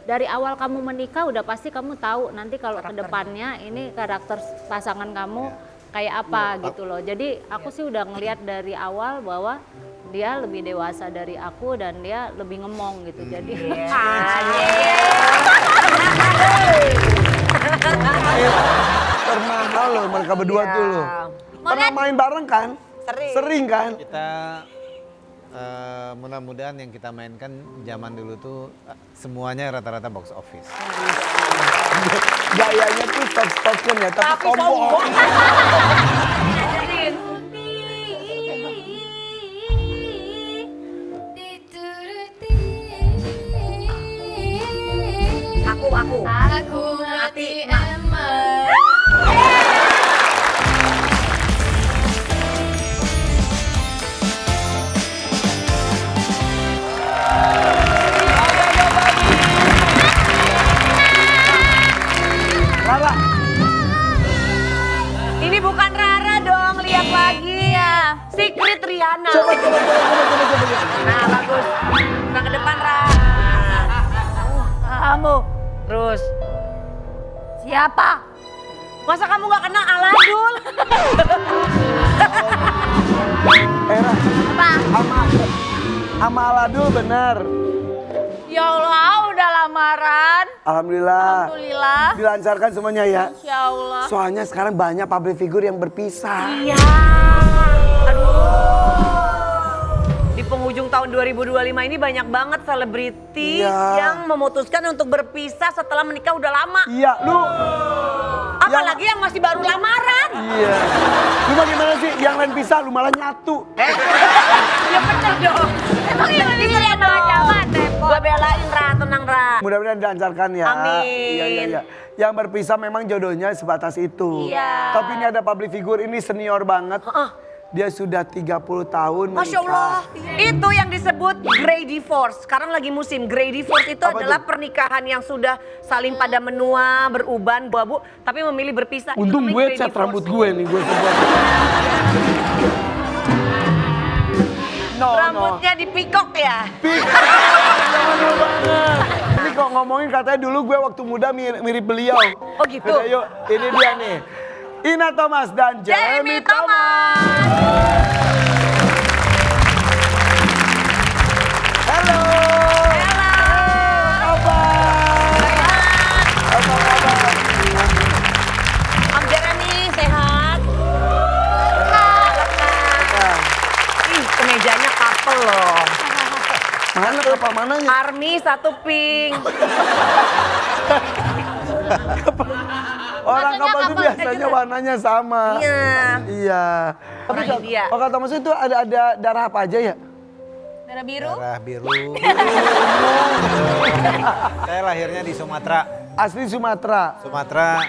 dari awal kamu menikah udah pasti kamu tahu nanti kalau ke depannya ini karakter pasangan kamu kayak apa gitu loh. Jadi aku sih udah ngelihat dari awal bahwa dia lebih dewasa dari aku dan dia lebih ngemong gitu. Jadi termahal loh mereka berdua tuh loh. Pernah main bareng kan? Sering kan? Kita mudah-mudahan yang kita mainkan zaman dulu tuh semuanya rata-rata box office. Gayanya tuh soft-spoken ya, tapi sombong. Aku ngerti emang. Rara, Ini bukan Rara dong, lihat lagi ya. Secret Rihanna. coba. Nah, bagus. Nah, ke depan, Rara. Kamu. Terus. Siapa? Masa kamu gak kenal Aladul? Era, Apa? sama Aladul bener. Ya Allah, udah lamaran. Alhamdulillah. Alhamdulillah. Dilancarkan semuanya ya. Insya Allah. Soalnya sekarang banyak public figure yang berpisah. Iya. Aduh. Di penghujung tahun 2025 ini banyak banget selebriti yang memutuskan untuk berpisah setelah menikah udah lama. Iya, lu. Apalagi yang masih baru lamaran. Iya. Lu bagaimana sih? Yang lain pisah, lu malah nyatu. Ya bener dong. Emang yang ini zaman Gue belain, Ra, tenang, Ra. Mudah-mudahan dilancarkan ya. Amin. Iya. Yang berpisah memang jodohnya sebatas itu. Iya. Tapi ini ada public figure, ini senior banget. Dia sudah 30 tahun menikah. Masya Allah. Itu yang disebut grey divorce. Sekarang lagi musim. Grey divorce itu Apa adalah tuh? pernikahan yang sudah saling pada menua, beruban, bu-abu, tapi memilih berpisah. Itu Untung namanya gue grey cat divorce. rambut gue nih, gue semua. No. Rambutnya dipikok ya? Jangan dulu banget. Ini kok ngomongin katanya dulu gue waktu muda mirip beliau. Oh gitu? Udah, yuk, ini dia nih. Ina Thomas dan Jeremy Thomas. Halo. Apa kabar? Om Jeremy, sehat? Ih, kemejanya couple loh. Mana apa mananya? Army satu pink. Orang kapal itu biasanya warnanya sama. Iya. Iya. Tapi Orang India. kalau kata Mas itu ada darah apa aja ya? Darah biru? Darah biru. Saya lahirnya di Sumatera. Asli Sumatera. Sumatera,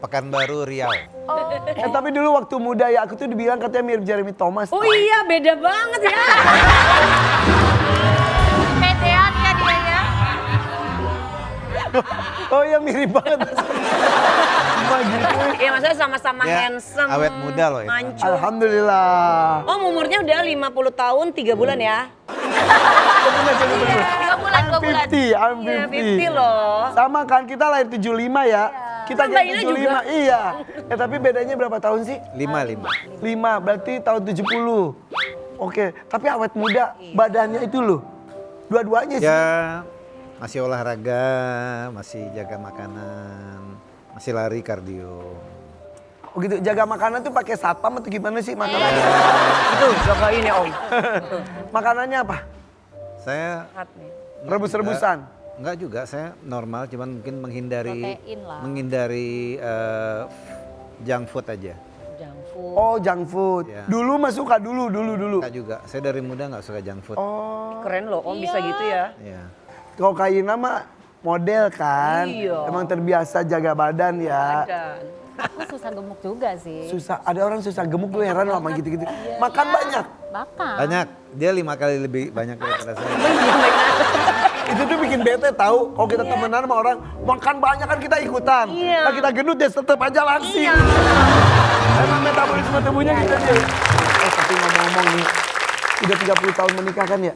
Pekanbaru, Riau. Tapi dulu waktu muda ya aku tuh dibilang katanya mirip Jeremy Thomas. Oh iya, beda banget ya. Pedean ya dia ya. Oh iya mirip banget. Cuma gitu. Ya maksudnya sama-sama Ya, handsome. awet muda loh itu. Mancung. Alhamdulillah. Oh, umurnya udah 50 tahun 3 bulan ya? 2 bulan, 2 bulan. I'm Iya, 50. 50 loh. Sama kan kita lahir 75 ya. Kita Kan jadi Mbak Ina 75. juga. Iya. Tapi bedanya berapa tahun sih? 5. 5, berarti tahun 70. Oke, tapi awet muda badannya itu loh. Dua-duanya sih. Ya, masih olahraga, masih jaga makanan, masih lari kardio. Oh gitu, jaga makanan tuh pakai satpam atau gimana sih makanannya? Itu jagain ya Om. Makanannya apa? Saya Rebus-rebusan? enggak juga, saya normal, cuman mungkin menghindari Protein lah. junk food aja. Junk food. Oh, junk food. Ya. Dulu mah suka dulu. Enggak juga, saya dari muda nggak suka junk food. Oh, Keren loh Om bisa gitu ya. Ya. kalau Kaina mah model kan. Iya. Emang terbiasa jaga badan ya. Dan Aku susah gemuk juga sih. Susah, ada orang susah gemuk gue heran sama gitu-gitu. Makan banyak. Makan. Banyak, dia 5 kali lebih banyak daripada saya. Itu tuh bikin bete tahu. Kalau kita temenan sama orang makan banyak kan kita ikutan. Iya. Nah, kita gendut ya tetap aja langsing. Emang metabolisme tubuhnya gitu aja. Tapi ngomong-ngomong nih, udah 30 tahun menikah kan ya?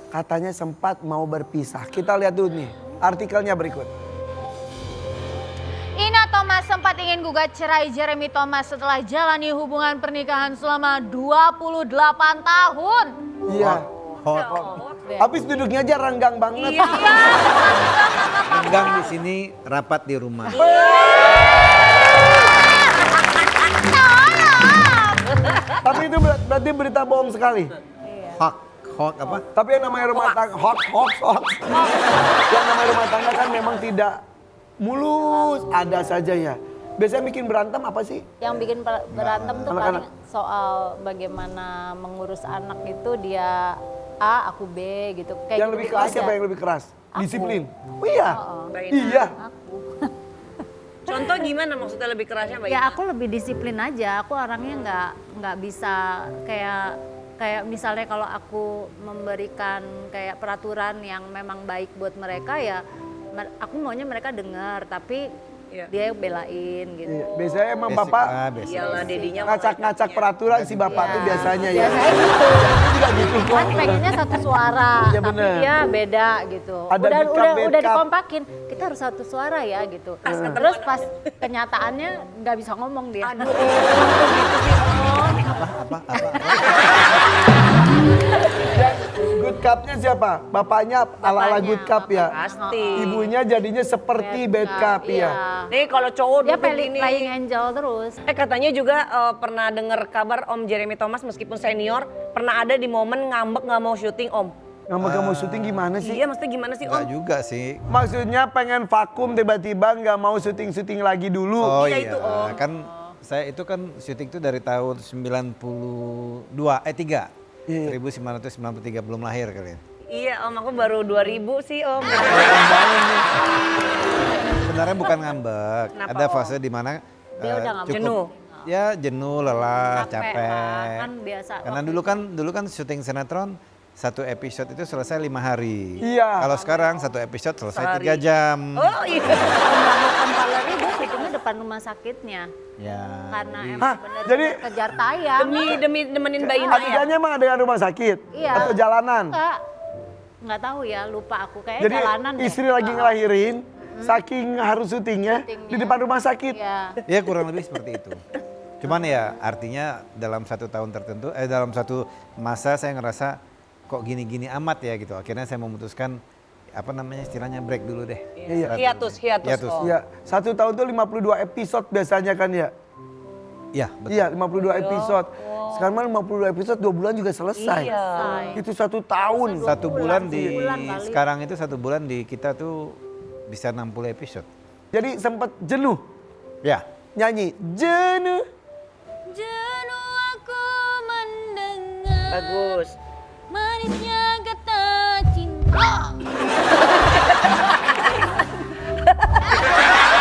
Katanya sempat mau berpisah. Kita lihat dulu nih. artikelnya berikut. Ina Thomas sempat ingin gugat cerai Jeremy Thomas setelah jalani hubungan pernikahan selama 28 tahun. Iya. Hot. Habis duduknya aja renggang banget. Iya. Enggang di sini, rapat di rumah. Tapi itu berarti berita bohong sekali. Hot apa? Tapi yang namanya rumah tangga, hoax. Yang namanya rumah tangga kan memang tidak mulus, ada saja ya. Biasanya bikin berantem apa sih? Yang bikin berantem tuh Anak-anak. paling soal bagaimana mengurus anak itu dia A, aku B gitu. Kayak Yang lebih gitu keras aja. siapa yang lebih keras? Aku. Disiplin. Oh iya. Mbak Ina. Iya. Aku. Contoh gimana maksudnya lebih kerasnya Mbak Ya Ina? aku lebih disiplin aja. Aku orangnya nggak bisa kayak misalnya kalau aku memberikan kayak peraturan yang memang baik buat mereka ya aku maunya mereka dengar tapi Iya. dia belain gitu. Iya. Biasanya emang Basic bapak lah, basic. Iyalah dedinya ngacak-ngacak peraturan si bapak tuh biasanya ya. Biasanya gitu. Ini juga gitu kok. Kan pengennya satu suara, Iya, tapi bener. dia beda gitu. Ada udah backup. dikompakin, kita harus satu suara ya gitu. Terus pas kenyataannya nggak bisa ngomong dia. Aduh, gitu sih Om. Apa? Good cup-nya siapa? Bapaknya ala-ala good cup ya. Pasti. Ibunya jadinya seperti bad cup ya. Nih kalau cowok Dia duduk gini. playing angel terus. Katanya juga pernah dengar kabar Om Jeremy Thomas meskipun senior pernah ada di momen ngambek nggak mau syuting Om. Nggak mau syuting gimana sih? Iya maksudnya gimana sih Om? Enggak juga sih. Maksudnya pengen vakum tiba-tiba nggak mau syuting-syuting lagi dulu. Oh Iya, iya, itu, Om. kan saya itu kan syuting tuh dari tahun 3. Iya. 1993 belum lahir kalian. Iya Om aku baru 2000 sih Om. Sebenarnya bukan ngambek. Kenapa, Ada Om? fase di mana Dia udah nggak jenuh. Ya jenuh, lelah, capek. Kan biasa. Karena dulu kan syuting sinetron satu episode itu selesai 5 hari. Iya. Kalau sekarang satu episode selesai Sehari. 3 jam. Oh iya. Pembangunan Paleri dia syutingnya depan rumah sakitnya. Ya. Karena jadi- emang Hah, bener-bener jadi- kejar tayang. Demi nemenin Mbak Ina ya. Adegannya emang ada rumah sakit? Iya. Atau jalanan? Nggak tahu ya, lupa aku kayak Jadi jalanan deh. istri lagi ngelahirin, saking harus syutingnya di depan rumah sakit. Iya. Ya kurang lebih seperti itu. Cuman ya artinya dalam satu tahun tertentu, dalam satu masa saya ngerasa kok gini-gini amat ya gitu. Akhirnya saya memutuskan apa namanya istilahnya break dulu deh. Iya. Hiatus Om. Iya, 1 tahun tuh 52 episode biasanya kan ya? Iya betul. Iya, 52 episode. Sekarang mah 52 episode 2 bulan juga selesai. Iya. Itu 1 tahun. Satu bulan di bulan kali. sekarang itu 1 bulan di kita tuh bisa 60 episode. Jadi sempat jenuh Ya. nyanyi. Jenuh. Jenuh aku mendengar Bagus. manisnya kata cinta.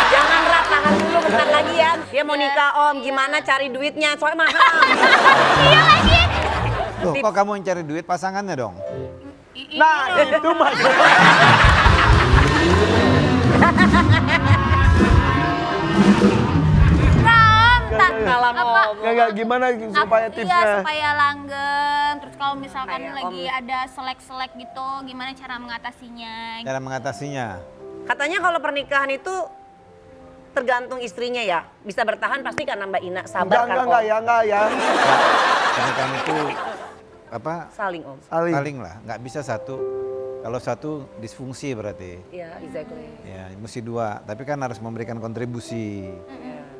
Jangan Rat, tahan dulu bentar lagi ya. Dia mau nikah Om, gimana cari duitnya? Soalnya mahal. Loh, kok kamu yang cari duit pasangannya dong? Nah, itu mas. Salah ngomong. Enggak, gimana supaya Iya, tipsnya? supaya langgeng. Terus kalau misalkan Kayak lagi Om. ada selek-selek gitu, gimana cara mengatasinya? Cara mengatasinya. Katanya kalau pernikahan itu tergantung istrinya ya. Bisa bertahan pasti karena Mbak Ina sabar kan Om. Enggak ya. Pernikahan itu apa? Saling Om. Saling lah, nggak bisa satu. Kalau satu disfungsi berarti. Iya, exactly. Ya, mesti 2. Tapi kan harus memberikan kontribusi.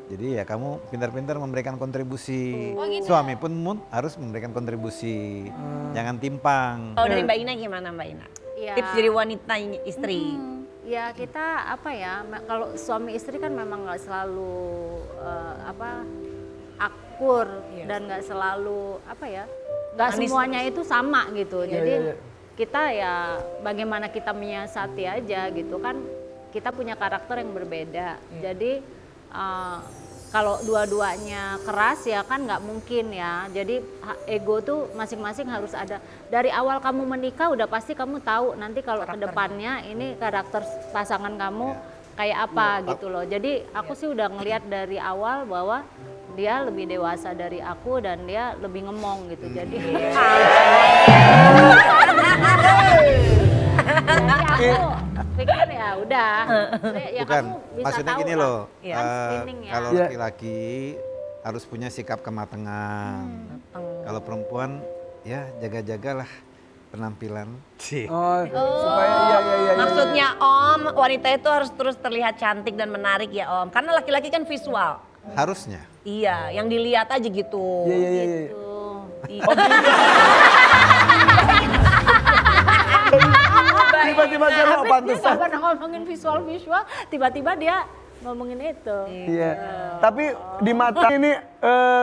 Jadi ya kamu pintar-pintar memberikan kontribusi. Suami pun harus memberikan kontribusi. Jangan timpang. Kalau dari Mbak Ina gimana Mbak Ina? Iya. Tips jadi wanita istri. Ya kita apa ya, kalau suami istri kan memang nggak selalu akur dan nggak selalu apa ya, nggak Manis semuanya itu sama gitu. Jadi iya. kita ya bagaimana kita menyiasati aja gitu kan, kita punya karakter yang berbeda. Jadi kalau dua-duanya keras ya kan nggak mungkin ya. Jadi ego tuh masing-masing harus ada. Dari awal kamu menikah udah pasti kamu tahu nanti kalau kedepannya ini karakter pasangan kamu kayak apa gitu loh. Jadi aku sih udah ngelihat dari awal bahwa dia lebih dewasa dari aku dan dia lebih ngemong gitu. Jadi jadi aku pikir ya Ya udah. Ya Bukan, kamu bisa maksudnya tahu gini lah. loh, Iya. Kan screening ya. kalau Iya. laki-laki harus punya sikap kematangan. Kalau perempuan ya jaga-jagalah penampilan. Cih. Oh, supaya iya. Maksudnya Om, wanita itu harus terus terlihat cantik dan menarik ya Om. Karena laki-laki kan visual. Harusnya. Iya, yang dilihat aja gitu. Iya. Tuh. Tiba-tiba dia lo Dia pantesan. nggak pernah ngomongin visual, tiba-tiba dia ngomongin itu. Iya. Tapi di mata ini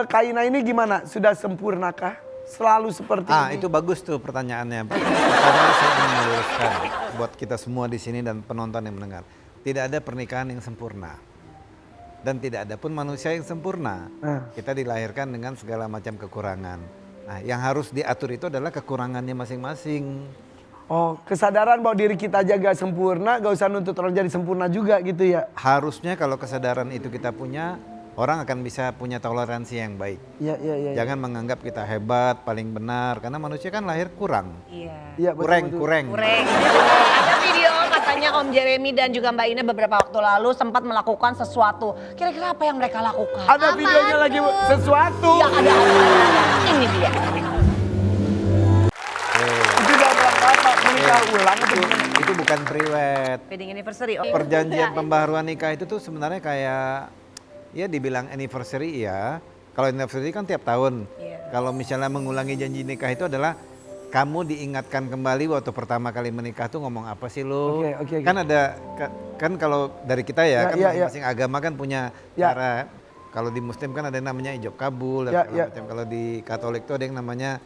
Kaina ini gimana? Sudah sempurnakah? Selalu seperti ini? Itu bagus tuh pertanyaannya. Pertama saya ingin meluruskan buat kita semua di sini dan penonton yang mendengar. Tidak ada pernikahan yang sempurna. Dan tidak ada pun manusia yang sempurna. Kita dilahirkan dengan segala macam kekurangan. Nah, yang harus diatur itu adalah kekurangannya masing-masing. Oh, kesadaran bahwa diri kita aja gak sempurna, gak usah nuntut orang jadi sempurna juga gitu ya? Harusnya kalau kesadaran itu kita punya, orang akan bisa punya toleransi yang baik. Iya. Jangan menganggap kita hebat, paling benar, karena manusia kan lahir kurang. Iya. Iya, betul. Kurang. Kurang. Ada video katanya Om Jeremy dan juga Mbak Ina beberapa waktu lalu sempat melakukan sesuatu. Kira-kira apa yang mereka lakukan? Ada videonya lagi sesuatu. Ya ada. Ini dia. Itu dalam apa? Menikah ulang atau gimana? Itu bukan priwet. Wedding anniversary Om. Perjanjian pembaharuan nikah itu tuh sebenarnya kayak, ya dibilang anniversary ya. Kalau anniversary kan tiap tahun. Iya. Kalau misalnya mengulangi janji nikah itu adalah kamu diingatkan kembali waktu pertama kali menikah tuh ngomong apa sih lo? Oke. Kan ada, kan kalau dari kita ya, kan iya. masing-masing agama kan punya Ya. cara. Kalau di Muslim kan ada yang namanya ijab kabul dan Ya, segala ya. macam. Kalau di Katolik tuh ada yang namanya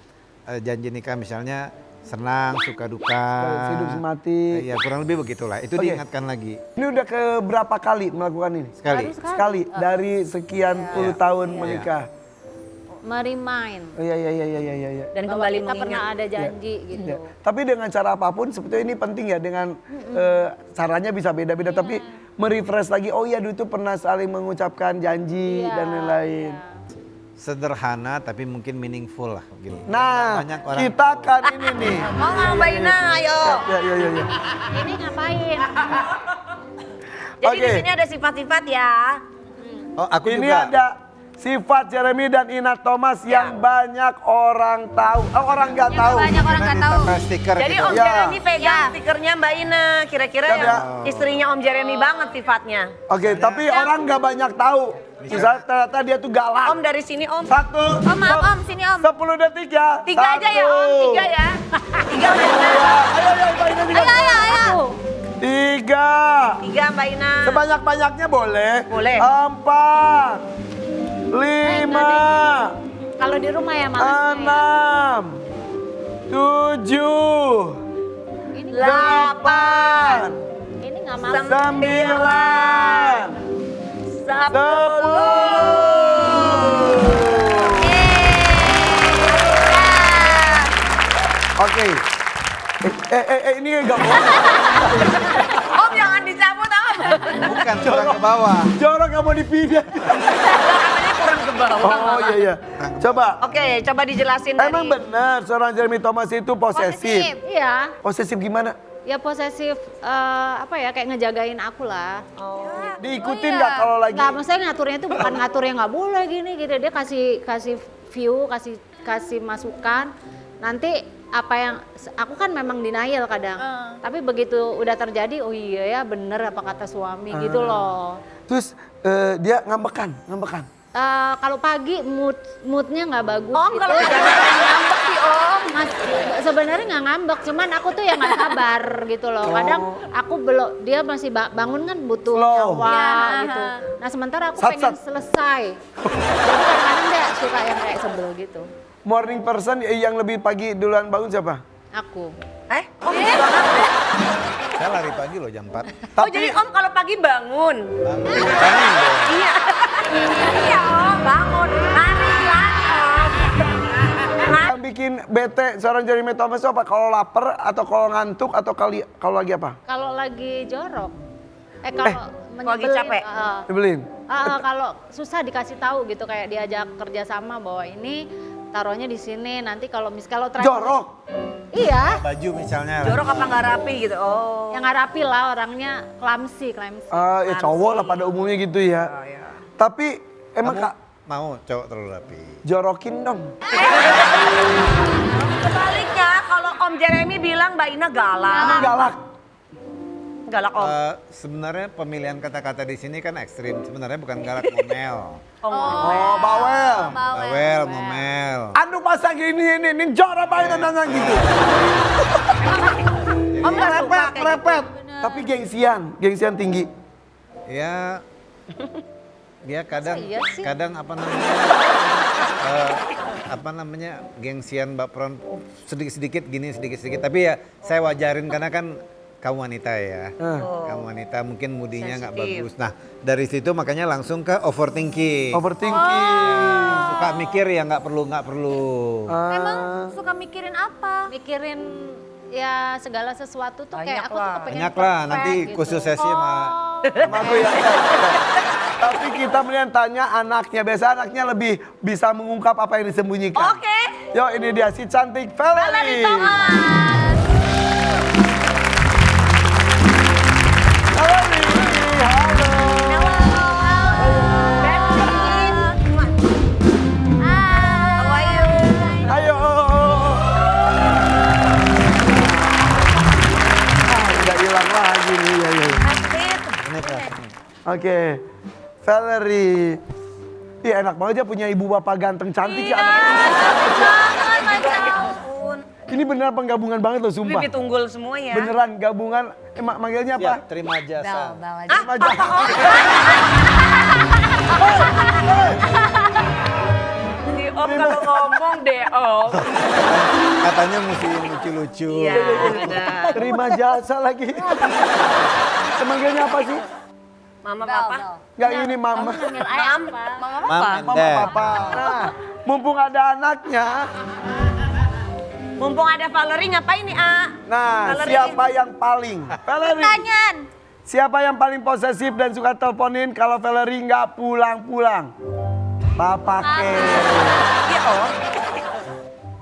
janji nikah, misalnya senang, suka duka. Hidup semati. Ya kurang lebih begitulah. Itu Oke. diingatkan lagi. Ini udah ke berapa kali melakukan ini? Sekali. Sekali dari sekian puluh tahun menikah. Merimain. Oh, iya. Dan Bahwa kembali kita pernah mengingat. ada janji gitu. Ya. Tapi dengan cara apapun sebetulnya ini penting ya, dengan caranya bisa beda-beda tapi merefresh lagi, oh iya dulu tuh pernah saling mengucapkan janji Iya, dan lain-lain. Sederhana tapi mungkin meaningful lah gitu. Nah, Banyak orang kita kan ini nih. Oh Mbak Ina ayo. Ya. Ini ngapain? Jadi Oke. di sini ada sifat-sifat ya. Oh, aku Ini juga. ada sifat Jeremy dan Ina Thomas yang banyak orang tahu. Oh, orang nggak tahu. Banyak orang nggak tahu. Tambah stiker Jadi gitu. Om Ya. Jeremy pegang stikernya Mbak Ina. Kira-kira Ya, yang istrinya Om Jeremy banget sifatnya. Oke, tapi orang nggak banyak tahu. Misalnya ternyata dia tuh galak. Om dari sini Om. Satu. Om, maaf Om, sini Om. 10 detik ya. 3 aja ya Om, 3 ya. 3 Mbak Ina. Ayo, Mbak Ina juga. Ayo. 3. 3 Mbak Ina. Sebanyak-banyaknya boleh. Boleh. 4. 5. Kalau di rumah ya malasnya ya. 6. 7. Ini 8. ini nggak malas. 9. 10. 10. Oke. Ini gak boleh. Om jangan dicabut Om. Bukan kurang ke bawah. Jorok gak mau dipindah. Katanya kurang ke bawah. Oh iya. Coba. Oke, coba dijelasin Emang dari benar seorang Jeremy Thomas itu posesif? Iya, Posesif gimana? ya posesif apa ya kayak ngejagain aku lah. Diikutin nggak kalau lagi? Nggak, maksudnya ngaturnya itu bukan ngatur yang nggak boleh gini gitu. Dia kasih view, kasih masukan. Nanti apa yang aku kan memang denial kadang. Tapi begitu udah terjadi, oh iya ya bener apa kata suami gitu loh. Terus dia ngambekan. Kalau pagi moodnya nggak bagus. Om gitu. kalau ngambek sih Om. Mas, sebenarnya nggak ngambek, cuman aku tuh yang nggak sabar gitu loh. Kadang aku belum, dia masih bangun kan butuh Slow. nyawa Iya, gitu. Nah sementara aku Sat. pengen selesai. Jadi kadang-kadang dia suka yang kayak sebel gitu. Morning person yang lebih pagi duluan bangun siapa? Aku. Om banget ya? Saya lari pagi loh jam 4. Oh jadi Om kalau pagi bangun? Iya. Iya Om, bangun. Lari Om. Yang bikin bete seorang Jeremy Thomas itu apa? Kalau lapar atau kalau ngantuk atau kalau lagi apa? Kalau lagi jorok, kalau lagi capek. Dibeliin? Kalau susah dikasih tahu gitu kayak diajak kerja sama bahwa ini taruhnya di sini. Nanti kalau traveling. Jorok. Iya. Baju misalnya. Jorok apa nggak rapi gitu? Oh. Yang nggak rapi lah orangnya clumsy. Ya cowok lah pada umumnya gitu ya. Tapi emang Kamu Kak, mau cowok terlalu rapi? jorokin dong. Sebaliknya kalau Om Jeremy bilang Mbak Ina galak. Emang galak. Galak Om. Sebenarnya pemilihan kata-kata di sini kan ekstrim. Sebenarnya bukan galak, ngomel. Oh, bawel. Bawel, ngomel. Aduh masa gini ini jorok banget nanya gitu. Om nggak suka kayak gitu. Repet. Tapi gengsian tinggi. Ya, dia kadang apa namanya gengsian baperan sedikit-sedikit gini sedikit-sedikit. Tapi ya saya wajarin karena kan kamu wanita ya. Kamu wanita mungkin mudinya nggak bagus. Nah dari situ makanya langsung ke overthinking. Suka mikir ya nggak perlu. Emang suka mikirin apa? Mikirin ya segala sesuatu tuh kayak aku tuh kepengen Banyak lah, perfect nanti gitu. khusus sesi sama Aku ya. Tapi kita mendingan tanya anaknya. Biasa anaknya lebih bisa mengungkap apa yang disembunyikan. Oke. Yuk ini dia si cantik Valerie. Ayo. Nggak hilang lagi nih. Ayo. Oke. Valerie. Iya enak banget ya punya ibu bapak ganteng cantik ya anaknya. Ini beneran penggabungan banget loh sumpah. Bibi tunggul semuanya. Beneran gabungan. Manggilnya apa? ya, terima jasa. Terima jasa. Si Om kalau ngomong deh Om. Katanya mesti lucu-lucu. Iya benar. Terima jasa lagi. Manggilnya apa sih? Mama papa. Enggak ini mama. Manggil ayah apa? Mam and Mama dad. papa. Nah, mumpung ada anaknya. Mumpung ada Valerie ngapain nih A? Nah, Valerie. siapa yang paling? Valerie. Tanyan. Siapa yang paling posesif dan suka teleponin kalau Valerie nggak pulang-pulang? Papa Ke. Iya Om.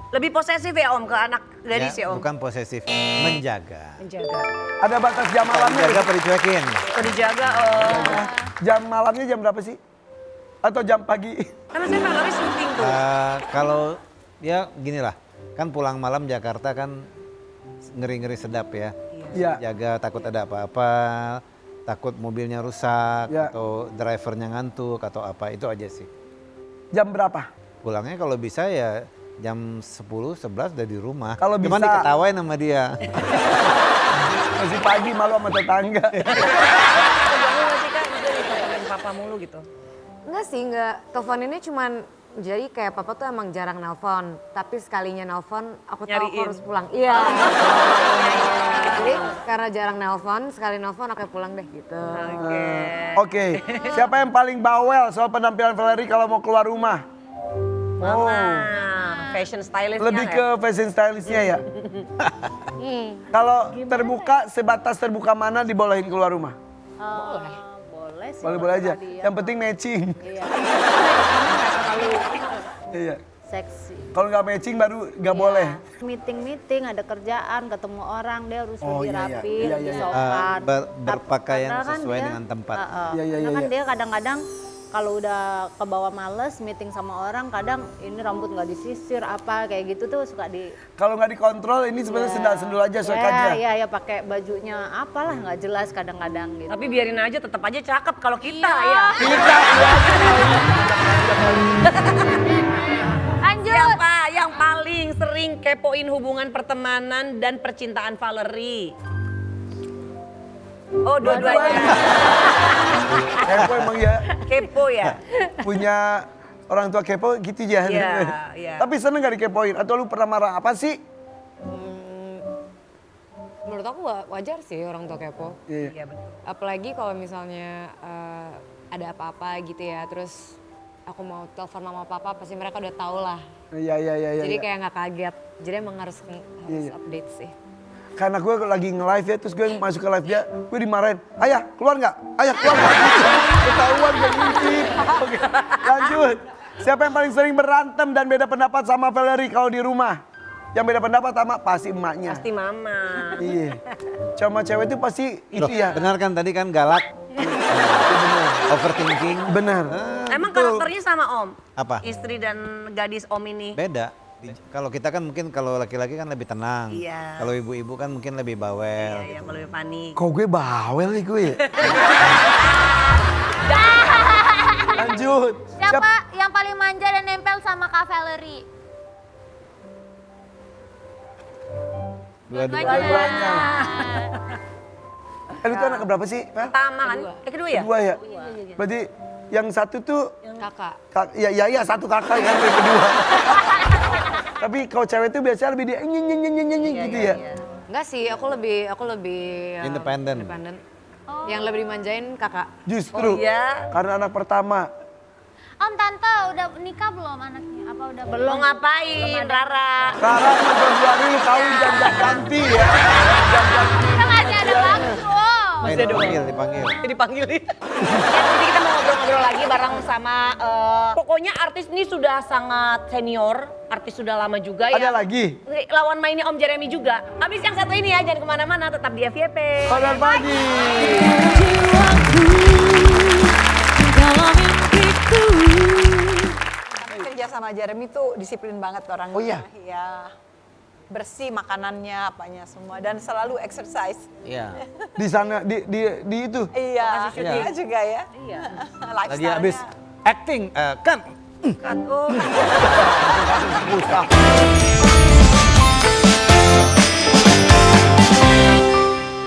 Lebih posesif ya Om ke anak gadis ya Om? Bukan posesif, menjaga. Menjaga. Ada batas jam malamnya? Menjaga apa dicuekin? Oh dijaga Om. Jam malamnya jam berapa sih? Atau jam pagi? Karena saya Valerie syuting tuh. Kalau ya gini lah, kan pulang malam Jakarta kan ngeri-ngeri sedap ya. Iya. Jaga takut ada apa-apa, takut mobilnya rusak, Ya. atau drivernya ngantuk atau apa, itu aja sih. Jam berapa? Pulangnya kalau bisa ya jam 10, 11 udah di rumah. Kalau Cuman bisa- diketawain sama dia. Masih pagi malu sama tetangga. Kamu masih kan juga diteleponin papa mulu gitu. Enggak sih, enggak. Telepon ini cuman jadi kayak papa tuh emang jarang nelpon. Tapi sekalinya nelpon aku tahu aku Nyariin. harus pulang. Iya. Jadi karena jarang nelpon, sekali nelpon aku pulang deh gitu. Oke, siapa yang paling bawel soal penampilan Valerie kalau mau keluar rumah? Mama, fashion stylistnya Lebih ke fashion stylistnya ya. Kalau terbuka, sebatas terbuka mana dibolehin keluar rumah? Boleh sih. Boleh-boleh aja. kalau dia Yang penting matching. Iya. Nggak terlalu Iya. seksi. Kalau nggak matching baru nggak boleh. Meeting ada kerjaan, ketemu orang, dia harus Oh, lebih iya, iya. rapi, Iya, lebih iya, iya. sopan. Berpakaian Karena kan sesuai dia- dengan tempat. Iya, iya, Karena iya, kan iya. dia kadang-kadang kalau udah kebawa males meeting sama orang, kadang ini rambut nggak disisir apa kayak gitu tuh suka di Kalau nggak dikontrol ini sebenarnya sendal-sendul aja, sok ya, aja. ya pakai bajunya apalah nggak jelas kadang-kadang gitu. Tapi biarin aja tetap aja cakep kalau kita ya. Lanjut. Siapa yang paling sering kepoin hubungan pertemanan dan percintaan Valerie? Oh, dua-duanya. Kepo emang ya, Kepo ya? punya orang tua kepo gitu ya. Iya, iya. Tapi seneng gak dikepoin? Atau lu pernah marah apa sih? Menurut aku wajar sih orang tua kepo. Iya. Iya betul. Apalagi kalau misalnya ada apa-apa gitu ya, terus aku mau telepon mama papa, pasti mereka udah tahu lah. Iya. Jadi Iya. kayak nggak kaget. Jadi emang harus Iya. update sih. Karena gue lagi nge-live ya, terus gue masuk ke live dia, gue dimarahin. Ayah, keluar nggak? Ayah, keluar nggak? Ketahuan gak ngintip. Oke, lanjut. Siapa yang paling sering berantem dan beda pendapat sama Valerie kalau di rumah? Yang beda pendapat sama pasti emaknya. Pasti mama. Iya. Sama cewek itu pasti Loh, itu ya. benar kan tadi kan galak, overthinking. Benar. Emang karakternya sama Om? Apa? Istri dan gadis Om ini? Beda. Kalau kita kan mungkin kalau laki-laki kan lebih tenang. Iya. Kalau ibu-ibu kan mungkin lebih bawel. Iya, kalau lebih panik. Kok gue bawel nih gue ya? Lanjut. Siapa yang paling manja dan nempel sama Kak Valerie? Dua-duanya. Lu tuh anak keberapa sih? Vel? Pertama kan? Kedua ya? Kedua ya? Berarti yang satu tuh, Kakak. ya satu kakak yang kedua. Tapi kalau cewek tuh biasanya lebih dia gitu ya? Enggak sih, aku lebih Independen. Yang lebih dimanjain kakak. Justru, Oh, iya? karena anak pertama. Om Tante udah nikah belum anaknya? Apa udah Belum ngapain, Rara? Rara lu Februari lu kawin jam ganti ya. Jam ganti. Kan masih ada waktu. Masih dipanggil. Dipanggil. Jadi kita mau ngobrol-ngobrol lagi bareng sama, pokoknya artis ini sudah sangat senior, artis sudah lama juga ya. Ada lagi? Lawan mainnya Om Jeremy juga. Habis yang satu ini ya, jangan kemana-mana, tetap di FYP. Selamat pagi. Kami kerja sama Jeremy tuh disiplin banget orangnya. Oh iya? Iya. Bersih makanannya, apanya semua dan selalu exercise. Iya. Di sana di itu. Iya, syuting. iya juga ya. Iya. Lagi Lifestyle-nya. habis acting kan. Kan, oh. Susah.